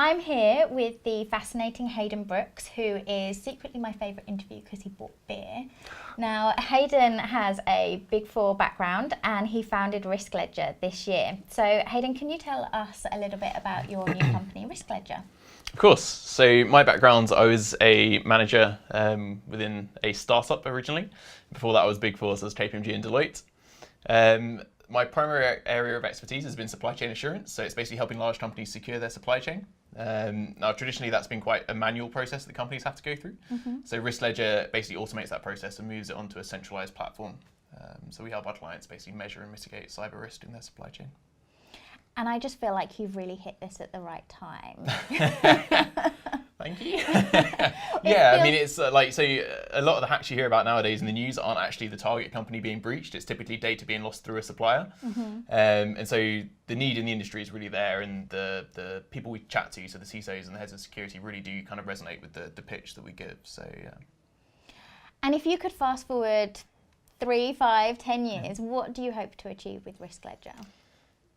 I'm here with the fascinating Haydn Brooks, who is secretly my favourite interview because he bought beer. Now, Haydn has a Big Four background and he founded Risk Ledger this year. So, Haydn, can you tell us a little bit about your new company, Risk Ledger? Of course. So my background, I was a manager within a startup originally. Before that, I was Big Four, so I was KPMG and Deloitte. My primary area of expertise has been supply chain assurance. So it's basically helping large companies secure their supply chain. Now, traditionally, that's been quite a manual process that companies have to go through. So Risk Ledger basically automates that process and moves it onto a centralized platform. So we help our clients basically measure and mitigate cyber risk in their supply chain. And I just feel like you've really hit this at the right time. Thank you. Yeah, I mean, it's like, so a lot of the hacks you hear about nowadays in the news aren't actually the target company being breached. It's typically data being lost through a supplier. And so the need in the industry is really there, and the people we chat to, so the CISOs and the heads of security, really do kind of resonate with the pitch that we give. So, yeah. And if you could fast forward 3, 5, 10 years, what do you hope to achieve with Risk Ledger?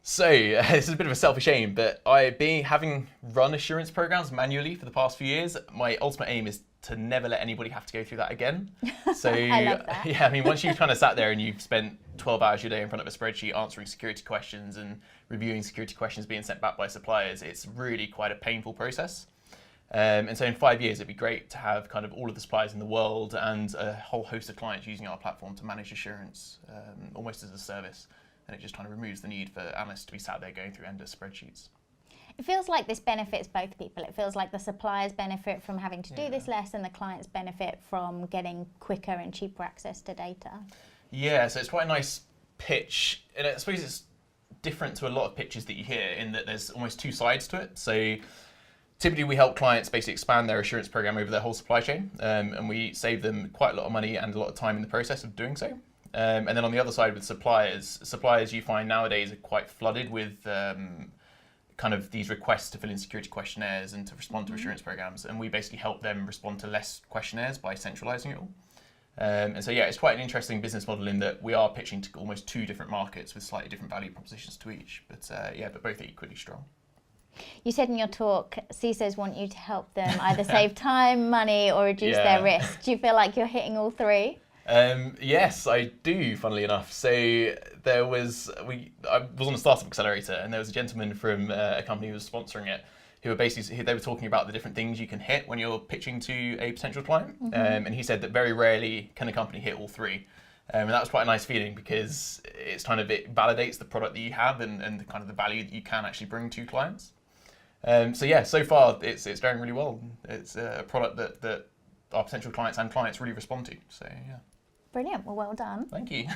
So this is a bit of a selfish aim, but having run assurance programs manually for the past few years, my ultimate aim is to never let anybody have to go through that again. So I love that. Yeah, I mean, once you've kind of sat there and you've spent 12 hours a day in front of a spreadsheet answering security questions and reviewing security questions being sent back by suppliers, it's really quite a painful process. And so in 5 years, it'd be great to have kind of all of the suppliers in the world and a whole host of clients using our platform to manage assurance, almost as a service. And it just kind of removes the need for analysts to be sat there going through endless spreadsheets. It feels like this benefits both people. It feels like the suppliers benefit from having to do this less, and the clients benefit from getting quicker and cheaper access to data. Yeah, so it's quite a nice pitch. And I suppose it's different to a lot of pitches that you hear in that there's almost two sides to it. So typically we help clients basically expand their assurance program over their whole supply chain, and we save them quite a lot of money and a lot of time in the process of doing so. And then on the other side with suppliers you find nowadays are quite flooded with kind of these requests to fill in security questionnaires and to respond to assurance programs, and we basically help them respond to less questionnaires by centralizing it all. And so yeah, it's quite an interesting business model in that we are pitching to almost two different markets with slightly different value propositions to each, but but both are equally strong. You said in your talk, CISOs want you to help them either save time, money, or reduce their risk. Do you feel like you're hitting all three? Yes, I do, funnily enough. So I was on a startup accelerator, and there was a gentleman from a company who was sponsoring it, who were basically, they were talking about the different things you can hit when you're pitching to a potential client. And he said that very rarely can a company hit all three. And that was quite a nice feeling, because it validates the product that you have and the kind of the value that you can actually bring to clients. So yeah, so far it's going really well. It's a product that our potential clients and clients really respond to. So yeah. Brilliant. Well done. Thank you.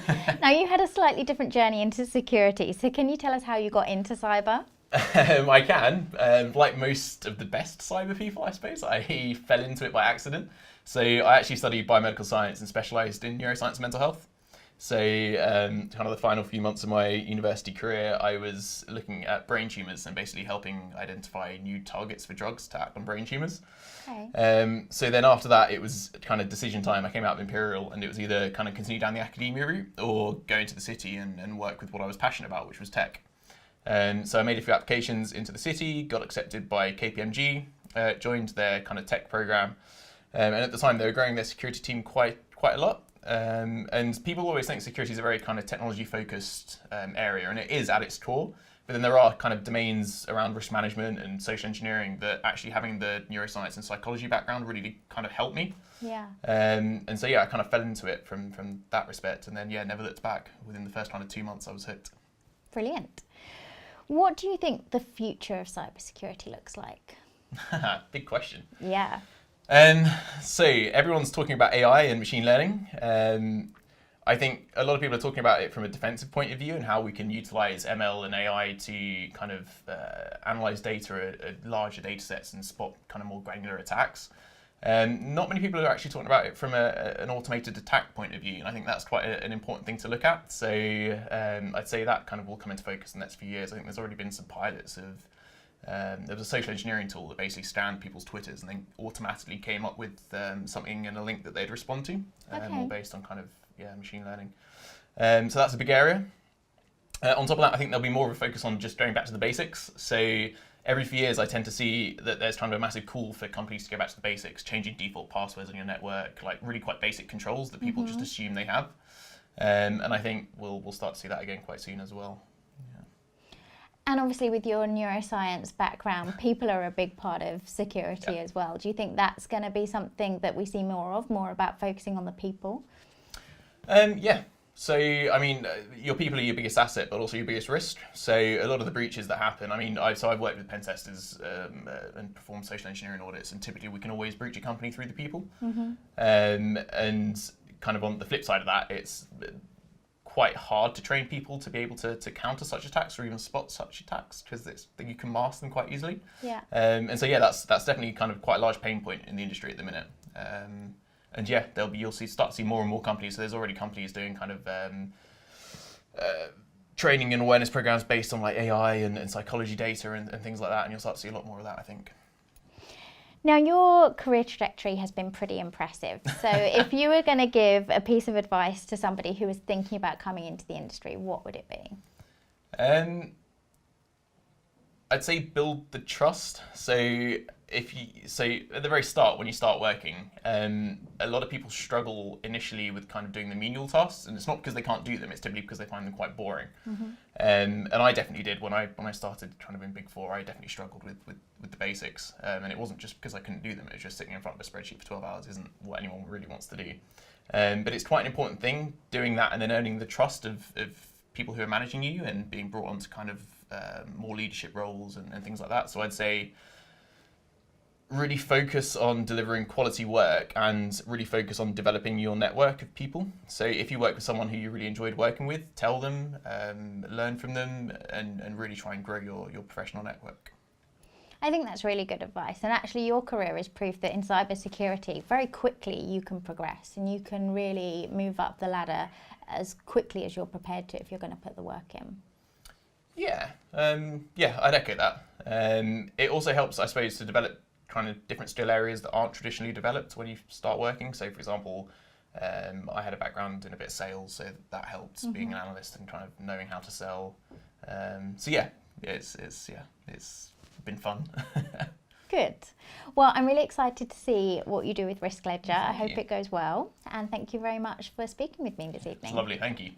Now, you had a slightly different journey into security. So can you tell us how you got into cyber? I can. Like most of the best cyber people, I suppose, I fell into it by accident. So I actually studied biomedical science and specialised in neuroscience and mental health. So kind of the final few months of my university career, I was looking at brain tumours and basically helping identify new targets for drugs to act on brain tumours. Okay. So then after that, it was kind of decision time. I came out of Imperial, and it was either kind of continue down the academia route or go into the city and work with what I was passionate about, which was tech. So I made a few applications into the city, got accepted by KPMG, joined their kind of tech program. And at the time, they were growing their security team quite a lot. And people always think security is a very kind of technology-focused area, and it is at its core. But then there are kind of domains around risk management and social engineering that actually having the neuroscience and psychology background really did kind of help me. Yeah. And so yeah, I kind of fell into it from that respect, and then yeah, never looked back. Within the first kind of 2 months, I was hooked. Brilliant. What do you think the future of cybersecurity looks like? Big question. Yeah. So everyone's talking about AI and machine learning. I think a lot of people are talking about it from a defensive point of view and how we can utilize ML and AI to kind of analyze data at larger data sets and spot kind of more granular attacks. Not many people are actually talking about it from an automated attack point of view, and I think that's quite an important thing to look at. So I'd say that kind of will come into focus in the next few years. I think there's already been some pilots of there was a social engineering tool that basically scanned people's Twitters and then automatically came up with something and a link that they'd respond to, all based on kind of machine learning. So that's a big area. On top of that, I think there'll be more of a focus on just going back to the basics. So every few years I tend to see that there's kind of a massive call for companies to go back to the basics, changing default passwords on your network, like really quite basic controls that people just assume they have. And I think we'll start to see that again quite soon as well. And obviously with your neuroscience background, people are a big part of security as well. Do you think that's going to be something that we see more of, more about focusing on the people? Yeah. So, I mean, your people are your biggest asset, but also your biggest risk. So a lot of the breaches that happen, I mean, I've worked with pen testers and performed social engineering audits, and typically we can always breach a company through the people. And kind of on the flip side of that, it's quite hard to train people to be able to counter such attacks or even spot such attacks, because you can mask them quite easily. Yeah. And so yeah, that's definitely kind of quite a large pain point in the industry at the minute. And yeah, you'll start to see more and more companies. So there's already companies doing kind of training and awareness programs based on like AI and psychology data and things like that. And you'll start to see a lot more of that, I think. Now, your career trajectory has been pretty impressive. So if you were going to give a piece of advice to somebody who was thinking about coming into the industry, what would it be? I'd say build the trust. So at the very start, when you start working, a lot of people struggle initially with kind of doing the menial tasks, and it's not because they can't do them, it's typically because they find them quite boring. And I definitely did when I started kind of in Big Four. I definitely struggled with the basics, and it wasn't just because I couldn't do them, it was just sitting in front of a spreadsheet for 12 hours isn't what anyone really wants to do. But it's quite an important thing, doing that and then earning the trust of people who are managing you and being brought onto kind of more leadership roles and things like that. So I'd say really focus on delivering quality work and really focus on developing your network of people. So if you work with someone who you really enjoyed working with, tell them, learn from them, and really try and grow your professional network. I think that's really good advice. And actually your career is proof that in cybersecurity, very quickly you can progress and you can really move up the ladder as quickly as you're prepared to if you're going to put the work in. Yeah, I'd echo that. It also helps, I suppose, to develop kind of different skill areas that aren't traditionally developed when you start working. So, for example, I had a background in a bit of sales, so that helped being an analyst and kind of knowing how to sell. So yeah, it's been fun. Good. Well, I'm really excited to see what you do with Risk Ledger. I hope you. it goes well. And thank you very much for speaking with me this evening. It's lovely, thank you.